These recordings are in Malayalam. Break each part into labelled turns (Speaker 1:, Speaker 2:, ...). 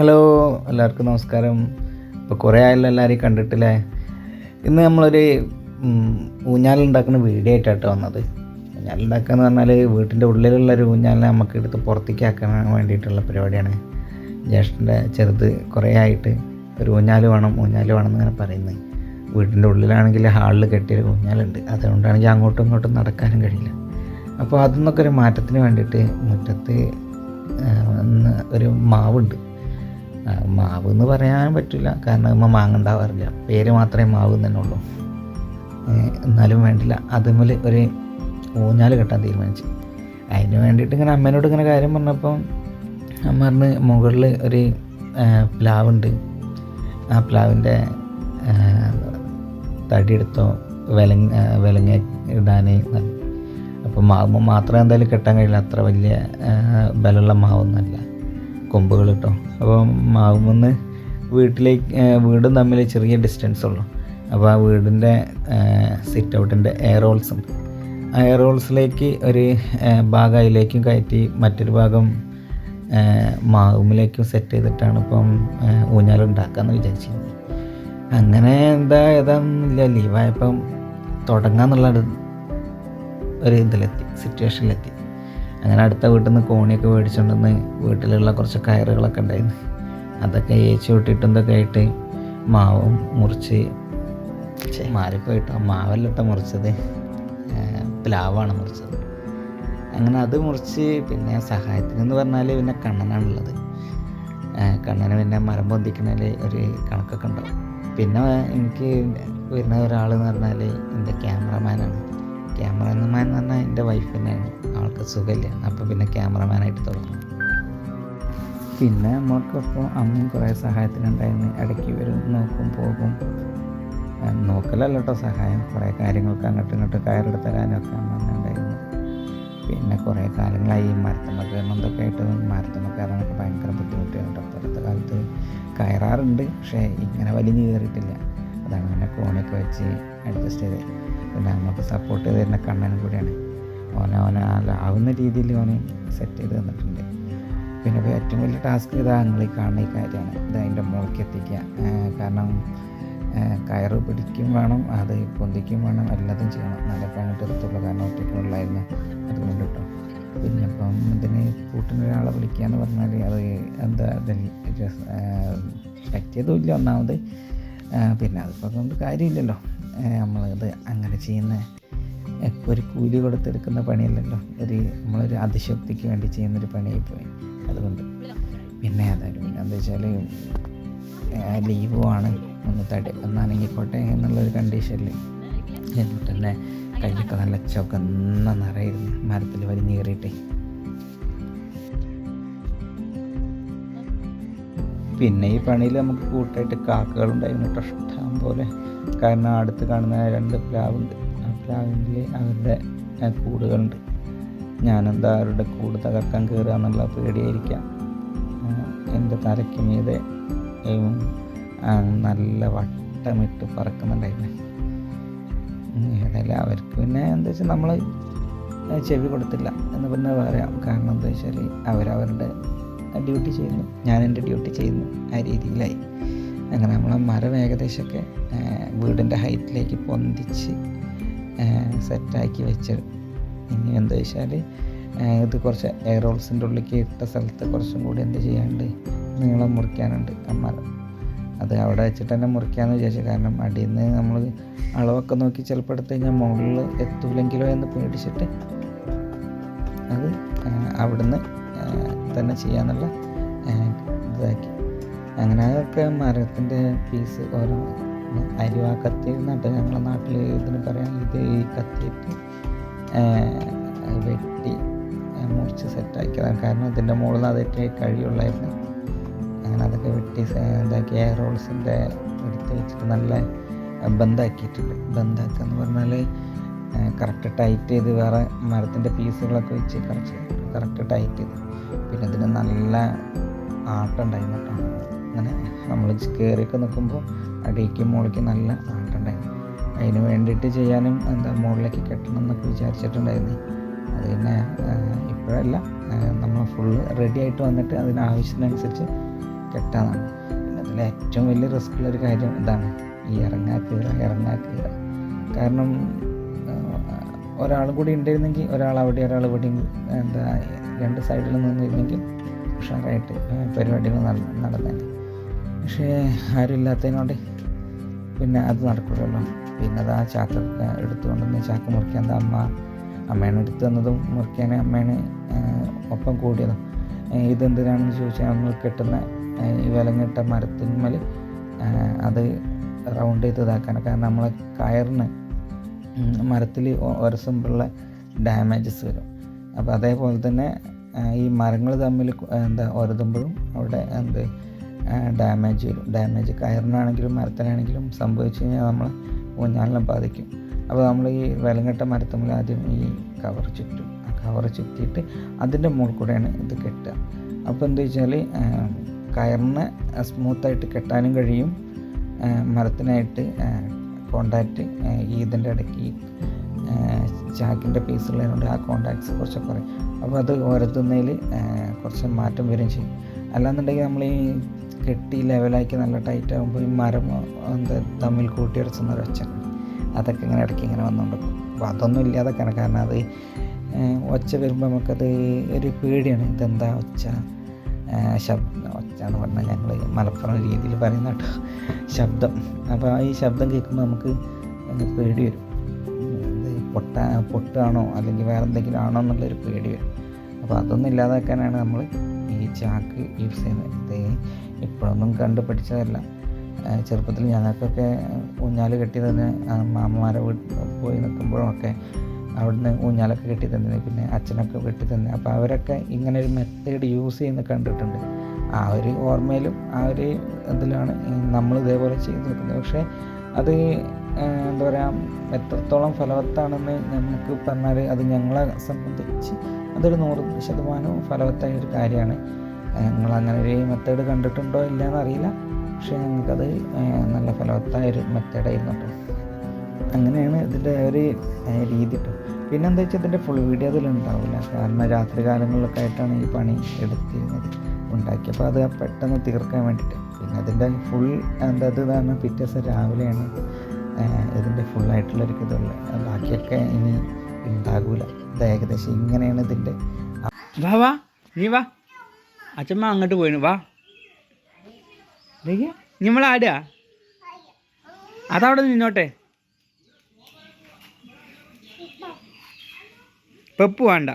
Speaker 1: ഹലോ, എല്ലാവർക്കും നമസ്കാരം. ഇപ്പോൾ കുറേ ആയല്ലോ എല്ലാവരെയും കണ്ടിട്ടില്ലേ. ഇന്ന് നമ്മളൊരു ഊഞ്ഞാലുണ്ടാക്കുന്ന വീഡിയോ ആയിട്ടാണ് വന്നത്. ഊഞ്ഞാലുണ്ടാക്കുക എന്ന് പറഞ്ഞാൽ വീട്ടിൻ്റെ ഉള്ളിലുള്ളൊരു ഊഞ്ഞാലിനെ നമുക്ക് എടുത്ത് പുറത്തേക്ക് ആക്കാൻ വേണ്ടിയിട്ടുള്ള പരിപാടിയാണ്. ജ്യേഷ്ഠൻ്റെ ചെറുത് കുറേ ആയിട്ട് ഒരു ഊഞ്ഞാൽ വേണം എന്നിങ്ങനെ പറയുന്നത്. വീട്ടിൻ്റെ ഉള്ളിലാണെങ്കിൽ ഹാളിൽ കെട്ടിയൊരു ഊഞ്ഞാലുണ്ട്. അതുകൊണ്ടാണെങ്കിൽ അങ്ങോട്ടും ഇങ്ങോട്ടും നടക്കാനും കഴിയില്ല. അപ്പോൾ അതിൽ നിന്നൊക്കെ ഒരു മാറ്റത്തിന് വേണ്ടിയിട്ട് മുറ്റത്ത് ഒരു മാവുണ്ട്. മാവ് എന്ന് പറയാൻ പറ്റില്ല, കാരണം ഇമ്മ മാങ്ങ ഉണ്ടാവാറില്ല. പേര് മാത്രമേ മാവ് തന്നെ ഉള്ളൂ. എന്നാലും വേണ്ടില്ല, അതുമേൽ ഒരു ഊഞ്ഞാൽ കെട്ടാൻ തീരുമാനിച്ചു. അതിന് വേണ്ടിയിട്ട് ഇങ്ങനെ അമ്മേനോട് ഇങ്ങനെ കാര്യം പറഞ്ഞപ്പം അമ്മ പറഞ്ഞ് മുകളിൽ ഒരു പ്ലാവുണ്ട്, ആ പ്ലാവിൻ്റെ തടിയെടുത്തോ വിലങ്ങ ഇടാൻ. അപ്പോൾ മാവുമ്പോൾ മാത്രം എന്തായാലും കെട്ടാൻ കഴിയില്ല, അത്ര വലിയ ബലമുള്ള മാവൊന്നുമല്ല, കൊമ്പുകൾ കേട്ടോ. അപ്പോൾ മാവുമെന്ന് വീടും തമ്മിൽ ചെറിയ ഡിസ്റ്റൻസ് ഉള്ളൂ. അപ്പോൾ ആ വീടിൻ്റെ സിറ്റ് ഔട്ടിൻ്റെ എയർ ഹോൾസ് ഉണ്ട്. ആ എയർ ഹോൾസിലേക്ക് ഒരു ഭാഗം അതിലേക്കും കയറ്റി മറ്റൊരു ഭാഗം മാവുമിലേക്കും സെറ്റ് ചെയ്തിട്ടാണ് ഇപ്പം ഊഞ്ഞാലുണ്ടാക്കാമെന്ന് വിചാരിച്ചിരുന്നത്. അങ്ങനെ ഏതാണെന്നില്ല, ലീവായപ്പം തുടങ്ങാമെന്നുള്ള ഒരു സിറ്റുവേഷനിലെത്തി. അങ്ങനെ അടുത്ത വീട്ടിൽ നിന്ന് കോണിയൊക്കെ മേടിച്ചുകൊണ്ടുവന്ന് വീട്ടിലുള്ള കുറച്ച് കയറുകളൊക്കെ ഉണ്ടായിരുന്നു, അതൊക്കെ ഏച്ച് വിട്ടിട്ടും ഇതൊക്കെ ആയിട്ട് മാവും മുറിച്ച് മാറിപ്പോയിട്ടോ. മാവല്ലിട്ട മുറിച്ചത്, പ്ലാവാണ് മുറിച്ചത്. അങ്ങനെ അത് മുറിച്ച് പിന്നെ സഹായത്തിനെന്ന് പറഞ്ഞാൽ പിന്നെ കണ്ണനാണുള്ളത്. കണ്ണന് പിന്നെ മരം പൊന്തിക്കുന്നതിൽ ഒരു കണക്കൊക്കെ ഉണ്ടാവും. പിന്നെ എനിക്ക് വരുന്ന ഒരാളെന്ന് പറഞ്ഞാൽ എൻ്റെ ക്യാമറമാനാണ്. ക്യാമറമാൻ എന്ന് പറഞ്ഞാൽ എൻ്റെ വൈഫ് തന്നെയാണ്. ആൾക്ക് സുഖമില്ല, അപ്പോൾ പിന്നെ ക്യാമറമാനായിട്ട് തുടങ്ങും. പിന്നെ നമുക്കപ്പോൾ അമ്മയും കുറേ സഹായത്തിനുണ്ടായിരുന്നു. ഇടയ്ക്ക് വരും, നോക്കും, പോകും. നോക്കലല്ല കേട്ടോ സഹായം, കുറേ കാര്യങ്ങൾക്ക് അങ്ങോട്ടും ഇങ്ങോട്ടും കയറെടുത്ത് തരാനൊക്കെ അമ്മ ഉണ്ടായിരുന്നു. പിന്നെ കുറേ കാലങ്ങളായി മരത്തമ്മ കയറണം ഇതൊക്കെ ആയിട്ട് മരത്തമ്മ കയറാനൊക്കെ ഭയങ്കര ബുദ്ധിമുട്ടാണ് കേട്ടോ. ഇപ്പോഴത്തെ കാലത്ത് കയറാറുണ്ട്, പക്ഷേ ഇങ്ങനെ വലിഞ്ഞ് കയറിയിട്ടില്ല. അതാണ് പിന്നെ കോണിയൊക്കെ വെച്ച് അഡ്ജസ്റ്റ് ചെയ്ത്. പിന്നെ നമുക്ക് സപ്പോർട്ട് ചെയ്ത് തരുന്ന കണ്ണനും കൂടിയാണ്. ആവുന്ന രീതിയിൽ ഓന് സെറ്റ് ചെയ്ത് തന്നിട്ടുണ്ട്. പിന്നെ ഇപ്പോൾ ഏറ്റവും വലിയ ടാസ്ക് നിങ്ങൾ കാണുന്ന ഈ കാര്യമാണ്. അതിൻ്റെ മുകളിലേക്ക് എത്തിക്കുക. കാരണം കയറ് പിടിക്കും വേണം, അത് പൊന്തിക്കും വേണം, എല്ലാതും ചെയ്യണം. നല്ല അങ്ങോട്ട് എത്തുള്ളൂ, കാരണം ഒറ്റയ്ക്കുള്ളായിരുന്നു. അതുകൊണ്ട് കേട്ടോ. പിന്നെ ഇപ്പം ഇതിന് കൂട്ടിനൊരാളെ വിളിക്കുക എന്ന് പറഞ്ഞാൽ അത് പറ്റിയതുമില്ല ഒന്നാമത്. പിന്നെ അതിപ്പോൾ കൊണ്ട് കാര്യമില്ലല്ലോ, നമ്മളത് അങ്ങനെ ചെയ്യുന്ന ഒരു കൂലി കൊടുത്തെടുക്കുന്ന പണിയല്ലല്ലോ, നമ്മളൊരു അതിശക്തിക്ക് വേണ്ടി ചെയ്യുന്നൊരു പണിയായിപ്പോയി. അതുകൊണ്ട് പിന്നെ ഏതായാലും പിന്നെ എന്താ വെച്ചാൽ ലീവുമാണ്, ഒന്നാണെങ്കിക്കോട്ടെ എന്നുള്ളൊരു കണ്ടീഷനിൽ എന്നിട്ട് തന്നെ കയ്യൊക്കെ നല്ല ചുവന്ന നിറയിരുന്നു മരത്തിൽ വലിഞ്ഞ് കയറിയിട്ടേ. പിന്നെ ഈ പണിയിൽ നമുക്ക് കൂട്ടായിട്ട് കാക്കകളുണ്ടായിരുന്നു കേട്ടോ, ഇഷ്ടം പോലെ. കാരണം അടുത്ത് കാണുന്ന 2 പ്ലാവുണ്ട്, ആ പ്ലാവിൽ അവരുടെ കൂടുകളുണ്ട്. ഞാനെന്താ അവരുടെ കൂട് തകർക്കാൻ കയറുക എന്നുള്ള പേടിയായിരിക്കാം. എൻ്റെ തലയ്ക്ക് മീതെ നല്ല വട്ടമിട്ട് പറക്കുന്നുണ്ടായിരുന്നു. ഏതായാലും അവർക്ക് പിന്നെ എന്താ വെച്ചാൽ നമ്മൾ ചെവി കൊടുത്തില്ല എന്ന് പിന്നെ പറയാം. കാരണം എന്താ വെച്ചാൽ അവരവരുടെ ഡ്യൂട്ടി ചെയ്യുന്നു, ഞാൻ എൻ്റെ ഡ്യൂട്ടി ചെയ്യുന്നു, ആ രീതിയിലായി. അങ്ങനെ നമ്മൾ മരം ഏകദേശമൊക്കെ വീടിൻ്റെ ഹൈറ്റിലേക്ക് പൊന്തിച്ച് സെറ്റാക്കി വെച്ച്. ഇനി എന്താ വെച്ചാൽ ഇത് കുറച്ച് എയർ ഹോൾസിൻ്റെ ഉള്ളിലേക്ക് ഇട്ട സ്ഥലത്ത് കുറച്ചും കൂടി എന്ത് ചെയ്യാണ്ട് നീളം മുറിക്കാനുണ്ട് ആ മരം. അത് അവിടെ വെച്ചിട്ട് തന്നെ മുറിക്കാമെന്ന് വിചാരിച്ചു. കാരണം അടിയിൽ നിന്ന് നമ്മൾ അളവൊക്കെ നോക്കി ചിലപ്പോൾ എടുത്ത് കഴിഞ്ഞാൽ മുകളിൽ എത്തൂലെങ്കിലോ എന്ന് പേടിച്ചിട്ട് അത് അവിടുന്ന് തന്നെ ചെയ്യാന്നുള്ള ഇതാക്കി. അങ്ങനെ അതൊക്കെ മരത്തിൻ്റെ പീസ് ഓരോ അരിവ കത്തി നട്ട് ഞങ്ങളുടെ നാട്ടിൽ ഇതിന് പറയാം. ഈ കത്തിയിട്ട് വെട്ടി മുറിച്ച് സെറ്റാക്കിയതാണ്. കാരണം ഇതിൻ്റെ മുകളിൽ അതൊക്കെ കഴിയുള്ളായിരുന്നു. അങ്ങനെ അതൊക്കെ വെട്ടി ഇതാക്കി എയർ ഹോൾസിൻ്റെ എടുത്ത് വെച്ചിട്ട് നല്ല ബന്ധാക്കിയിട്ടുണ്ട്. ബന്ധാക്കുക എന്ന് പറഞ്ഞാൽ കറക്റ്റ് ടൈറ്റ് ചെയ്ത് വേറെ മരത്തിൻ്റെ പീസുകളൊക്കെ വെച്ച് കറക്റ്റ് ടൈറ്റ് ചെയ്ത്. പിന്നെ ഇതിന് നല്ല ആട്ടം ഉണ്ടായിരുന്നു കേട്ടോ. അങ്ങനെ നമ്മൾ കയറിയൊക്കെ നിൽക്കുമ്പോൾ അടിയിക്കും മുകളിലേക്ക് നല്ല ആട്ടം ഉണ്ടായിരുന്നു. അതിന് വേണ്ടിയിട്ട് ചെയ്യാനും മുകളിലേക്ക് കെട്ടണം എന്നൊക്കെ വിചാരിച്ചിട്ടുണ്ടായിരുന്നു. അത് പിന്നെ ഇപ്പോഴല്ല, നമ്മൾ ഫുള്ള് റെഡി ആയിട്ട് വന്നിട്ട് അതിനാവശ്യത്തിനനുസരിച്ച് കെട്ടാന്നാണ്. പിന്നെ അതിൽ ഏറ്റവും വലിയ റിസ്ക്കുള്ളൊരു കാര്യം ഇതാണ്, ഈ ഇറങ്ങാ കീറ. കാരണം ഒരാളും കൂടി ഉണ്ടായിരുന്നെങ്കിൽ, ഒരാൾ അവിടെ ഒരാൾ ഇവിടെയും രണ്ട് സൈഡിൽ നിന്നിരുന്നെങ്കിൽ ഉഷാറായിട്ട് പരിപാടികൾ നടന്നേനെ. പക്ഷേ ആരും ഇല്ലാത്തതിനോട് പിന്നെ അത് നടക്കില്ലല്ലോ. പിന്നെ അത് ആ ചാക്കൊക്കെ എടുത്തുകൊണ്ടുവന്ന് ചാക്ക് മുറിക്കാൻ അമ്മയാണ് എടുത്തു തന്നതും മുറിക്കാൻ അമ്മയാണ് ഒപ്പം കൂടിയതും. ഇതെന്തിനാണെന്ന് ചോദിച്ചാൽ നമ്മൾ കെട്ടുന്ന ഈ വിലങ്ങിട്ട മരത്തിന്മേൽ അത് റൗണ്ട് ചെയ്ത് ഇതാക്കാനാണ്. കാരണം നമ്മളെ കയറിന് മരത്തിൽ ഉരസുമ്പോഴുള്ള ഡാമേജസ് വരും. അപ്പോൾ അതേപോലെ തന്നെ ഈ മരങ്ങൾ തമ്മിൽ ഉരതുമ്പോഴും അവിടെ ഡാമേജ് വരും. ഡാമേജ് കയറിനാണെങ്കിലും മരത്തിനാണെങ്കിലും സംഭവിച്ചു കഴിഞ്ഞാൽ നമ്മൾ ഊഞ്ഞാലിനെ ബാധിക്കും. അപ്പോൾ നമ്മൾ ഈ വിലങ്ങിട്ട മരത്തുമ്പിൽ ആദ്യം ഈ കവർ ചുറ്റും. ആ കവർ ചുറ്റിയിട്ട് അതിൻ്റെ മുകളിൽ കൂടെയാണ് ഇത് കെട്ടുക. അപ്പോൾ എന്താ വെച്ചാൽ കയറിന് സ്മൂത്തായിട്ട് കെട്ടാനും കഴിയും, മരത്തിനായിട്ട് കോണ്ടാക്റ്റ് ഇതിൻ്റെ ഇടയ്ക്ക് ചാക്കിൻ്റെ പീസുള്ളതുകൊണ്ട് ആ കോണ്ടാക്ട്സ് കുറച്ച് കുറയും. അപ്പോൾ അത് ഓരത്തുന്നതിൽ കുറച്ച് മാറ്റം വരും ചെയ്യും. അല്ലാന്നുണ്ടെങ്കിൽ നമ്മൾ ഈ കെട്ടി ലെവലാക്കി നല്ല ടൈറ്റ് ആകുമ്പോൾ ഈ മരം തമ്മിൽ കൂട്ടിയിറച്ചുന്ന ഒരു ഒച്ച, അതൊക്കെ ഇങ്ങനെ ഇടയ്ക്ക് ഇങ്ങനെ വന്നുകൊണ്ടിരിക്കും. അപ്പോൾ അതൊന്നും ഇല്ലാതൊക്കെയാണ്. കാരണം അത് ഒച്ച വരുമ്പോൾ നമുക്കത് ഒരു പേടിയാണ്. ഇതെന്താ ഒച്ച എന്ന് പറഞ്ഞാൽ ഞങ്ങൾ മലപ്പുറം രീതിയിൽ പറയുന്ന കേട്ടോ ശബ്ദം. അപ്പോൾ ഈ ശബ്ദം കേൾക്കുമ്പോൾ നമുക്ക് പേടി വരും. പൊട്ടാണോ അല്ലെങ്കിൽ വേറെ എന്തെങ്കിലും ആണോ എന്നുള്ളൊരു പേടി വരും. അപ്പോൾ അതൊന്നും ഇല്ലാതാക്കാനാണ് നമ്മൾ ഈ ചാക്ക് യൂസ് ചെയ്യുന്നത്. ഇത് ഇപ്പോഴൊന്നും കണ്ടുപിടിച്ചതല്ല. ചെറുപ്പത്തിൽ ഞങ്ങൾക്കൊക്കെ ഊഞ്ഞാൽ കെട്ടി തന്നെ മാമന്മാരെ വീട്ടിൽ പോയി നിൽക്കുമ്പോഴൊക്കെ അവിടുന്ന് ഊഞ്ഞാലൊക്കെ കെട്ടി തന്നെ, പിന്നെ അച്ഛനൊക്കെ കെട്ടി തന്നെ. അപ്പോൾ അവരൊക്കെ ഇങ്ങനെ ഒരു മെത്തേഡ് യൂസ് ചെയ്യുന്നത് കണ്ടിട്ടുണ്ട്. ആ ഒരു ഓർമ്മയിലും ആ ഒരു ഇതിലാണ് നമ്മൾ ഇതേപോലെ ചെയ്ത് നിൽക്കുന്നത്. പക്ഷേ അത് എന്താ പറയുക, എത്രത്തോളം ഫലവത്താണെന്ന് നമുക്ക് പറഞ്ഞാൽ അത് ഞങ്ങളെ സംബന്ധിച്ച് അതൊരു 100% ഫലവത്തായ ഒരു കാര്യമാണ്. നിങ്ങളങ്ങനെ ഒരു മെത്തേഡ് കണ്ടിട്ടുണ്ടോ ഇല്ലയെന്ന് അറിയില്ല. പക്ഷേ ഞങ്ങൾക്കത് നല്ല ഫലവത്തായൊരു മെത്തേഡായിരുന്നു കേട്ടോ. അങ്ങനെയാണ് ഇതിൻ്റെ ഒരു രീതി കേട്ടോ. പിന്നെ എന്താ വെച്ചാൽ ഇതിൻ്റെ ഫുൾ വീഡിയോ അതിലുണ്ടാവില്ല. കാരണം രാത്രി കാലങ്ങളിലൊക്കെ ആയിട്ടാണ് ഈ പണി എടുത്തിരുന്നത് ഉണ്ടാക്കിയപ്പോൾ അത് പെട്ടെന്ന് തീർക്കാൻ വേണ്ടിയിട്ട്. പിന്നെ അതിൻ്റെ ഫുൾ ഇത് പറഞ്ഞാൽ പിറ്റേ ദിവസം രാവിലെയാണ് ഇതിൻ്റെ ഫുള്ളായിട്ടുള്ളൊരു ഇതുള്ളത്. ബാക്കിയൊക്കെ ഇനി ഉണ്ടാകില്ല. ഇത് ഏകദേശം ഇങ്ങനെയാണ് ഇതിൻ്റെ.
Speaker 2: വാ നീ വാ, അച്ഛമ്മ അങ്ങോട്ട് പോയിന് വാ. നമ്മളാടുക അതവിടെ നിന്നോട്ടെ. പെപ്പ് വേണ്ട.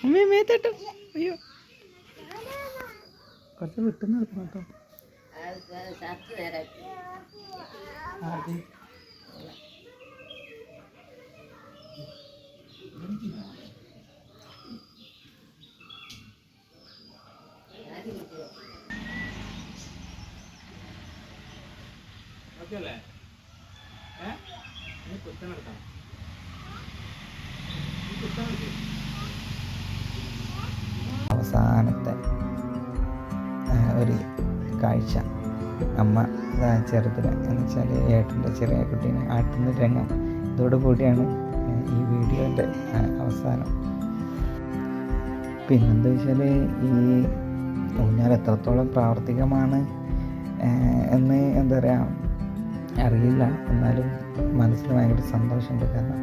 Speaker 2: അമ്മേ മേത്തട്ടോ. അയ്യോ കുറച്ച് വിട്ടുന്ന കേട്ടോ. ഓക്കെയല്ലേ? കുത്തനെടുക്കാം.
Speaker 1: അവസാനത്തെ ഒരു കാഴ്ച അമ്മ ചെറുതിന് എന്ന് വെച്ചാൽ ഏട്ടൻ്റെ ചെറിയ കുട്ടീനെ ആട്ടുന്ന രംഗം. ഇതോടുകൂടിയാണ് ഈ വീഡിയോൻ്റെ അവസാനം. പിന്നെന്താ വെച്ചാൽ ഈ ഊഞ്ഞാൽ എത്രത്തോളം പ്രാവർത്തികമാണ് എന്ന് എന്താ പറയുക അറിയില്ല. എന്നാലും മനസ്സിൽ ഭയങ്കര സന്തോഷമുണ്ട്. കാരണം